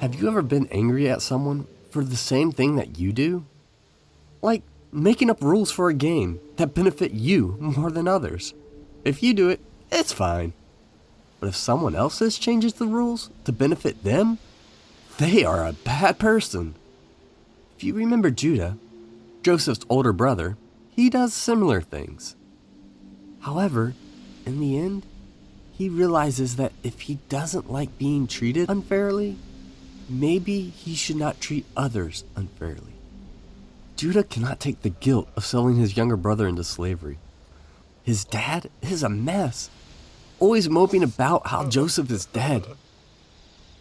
Have you ever been angry at someone for the same thing that you do? Like making up rules for a game that benefit you more than others. If you do it, it's fine. But if someone else changes the rules to benefit them, they are a bad person. If you remember Judah, Joseph's older brother, he does similar things. However, in the end, he realizes that if he doesn't like being treated unfairly, maybe he should not treat others unfairly. Judah cannot take the guilt of selling his younger brother into slavery. His dad is a mess, always moping about how Joseph is dead.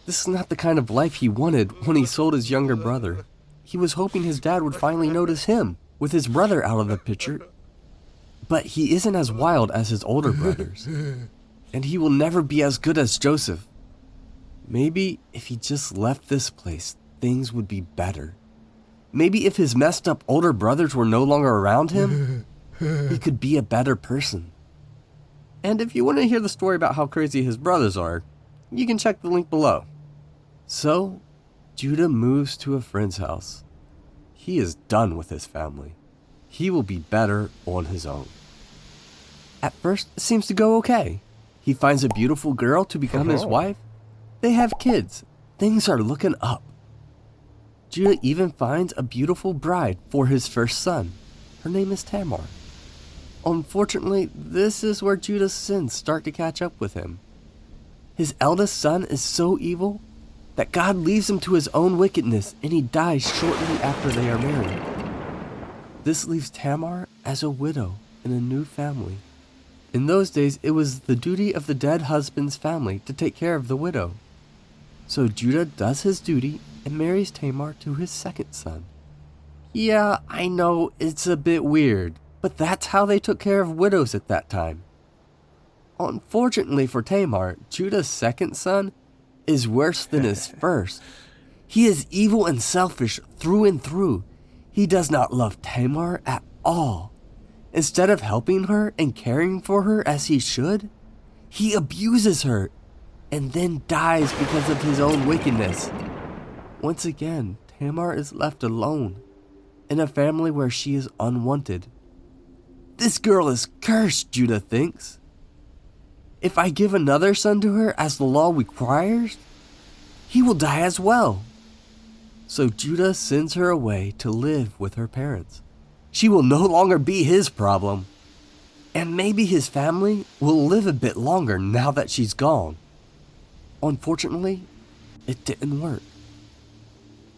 This is not the kind of life he wanted when he sold his younger brother. He was hoping his dad would finally notice him, with his brother out of the picture. But he isn't as wild as his older brothers, and he will never be as good as Joseph. Maybe if he just left this place, things would be better. Maybe if his messed up older brothers were no longer around him, he could be a better person. And if you want to hear the story about how crazy his brothers are, you can check the link below. So, Judah moves to a friend's house. He is done with his family. He will be better on his own. At first, it seems to go okay. He finds a beautiful girl to become his wife. They have kids. Things are looking up. Judah even finds a beautiful bride for his first son. Her name is Tamar. Unfortunately, this is where Judah's sins start to catch up with him. His eldest son is so evil that God leaves him to his own wickedness and he dies shortly after they are married. This leaves Tamar as a widow in a new family. In those days, it was the duty of the dead husband's family to take care of the widow. So Judah does his duty and marries Tamar to his second son. Yeah, I know it's a bit weird, but that's how they took care of widows at that time. Unfortunately for Tamar, Judah's second son is worse than his first. He is evil and selfish through and through. He does not love Tamar at all. Instead of helping her and caring for her as he should, he abuses her and then dies because of his own wickedness. Once again, Tamar is left alone in a family where she is unwanted. This girl is cursed, Judah thinks. If I give another son to her as the law requires, he will die as well. So Judah sends her away to live with her parents. She will no longer be his problem. And maybe his family will live a bit longer now that she's gone. Unfortunately, it didn't work.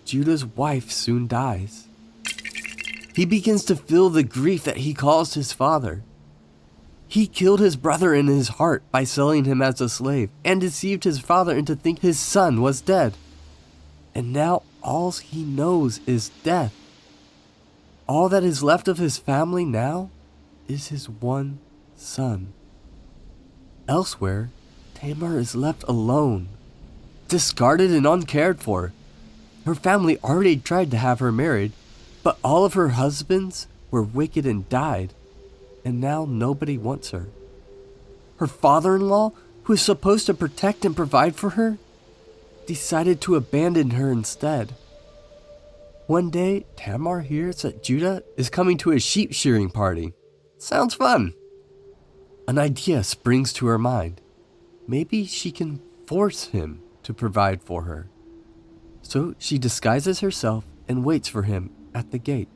Judah's wife soon dies. He begins to feel the grief that he caused his father. He killed his brother in his heart by selling him as a slave and deceived his father into thinking his son was dead. And now all he knows is death. All that is left of his family now is his one son. Elsewhere, Tamar is left alone, discarded and uncared for. Her family already tried to have her married, but all of her husbands were wicked and died, and now nobody wants her. Her father-in-law, who is supposed to protect and provide for her, decided to abandon her instead. One day, Tamar hears that Judah is coming to a sheep shearing party. Sounds fun. An idea springs to her mind. Maybe she can force him to provide for her. So she disguises herself and waits for him at the gate.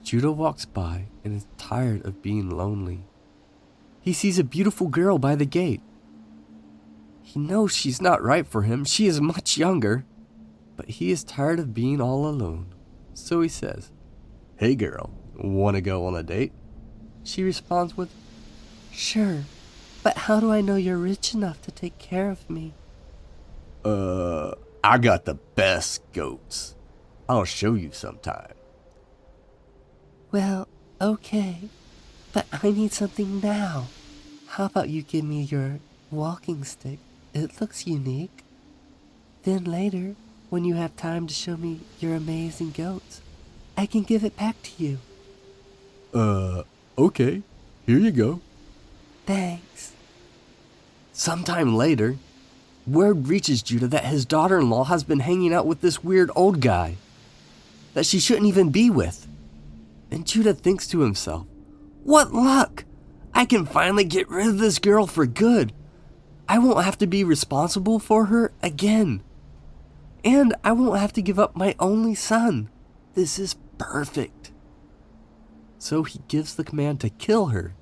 Judah walks by and is tired of being lonely. He sees a beautiful girl by the gate. He knows she's not right for him. She is much younger. But he is tired of being all alone. So he says, "Hey girl, wanna go on a date?" She responds with, "Sure, but how do I know you're rich enough to take care of me?" I got the best goats. I'll show you sometime." Well, okay, but I need something now. How about you give me your walking stick? It looks unique. Then later, when you have time to show me your amazing goats, I can give it back to you. Okay, here you go. Thanks. Sometime later, word reaches Judah that his daughter-in-law has been hanging out with this weird old guy that she shouldn't even be with. And Judah thinks to himself, what luck! I can finally get rid of this girl for good. I won't have to be responsible for her again. And I won't have to give up my only son. This is perfect. So he gives the command to kill her.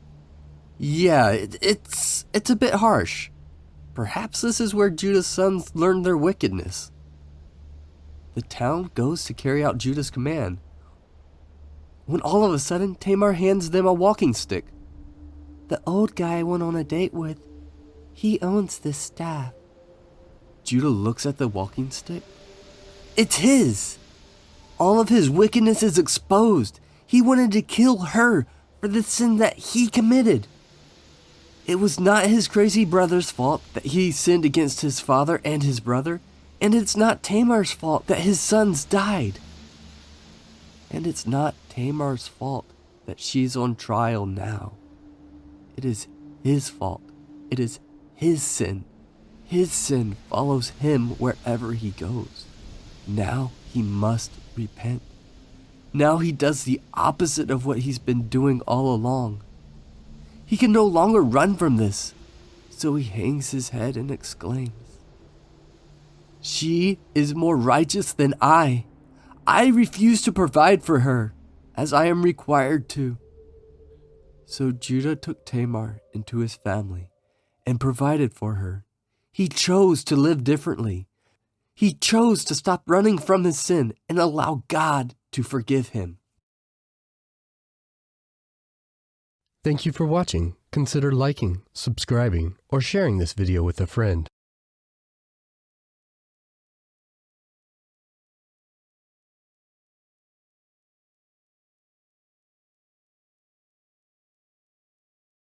Yeah, it's a bit harsh. Perhaps this is where Judah's sons learned their wickedness. The town goes to carry out Judah's command, when all of a sudden Tamar hands them a walking stick. The old guy I went on a date with, he owns this staff. Judah looks at the walking stick. It's his! All of his wickedness is exposed. He wanted to kill her for the sin that he committed. It was not his crazy brother's fault that he sinned against his father and his brother, and it's not Tamar's fault that his sons died. And it's not Tamar's fault that she's on trial now. It is his fault. It is his sin. His sin follows him wherever he goes. Now he must repent. Now he does the opposite of what he's been doing all along. He can no longer run from this, so he hangs his head and exclaims, she is more righteous than I. I refuse to provide for her, as I am required to. So Judah took Tamar into his family and provided for her. He chose to live differently. He chose to stop running from his sin and allow God to forgive him. Thank you for watching. Consider liking, subscribing, or sharing this video with a friend.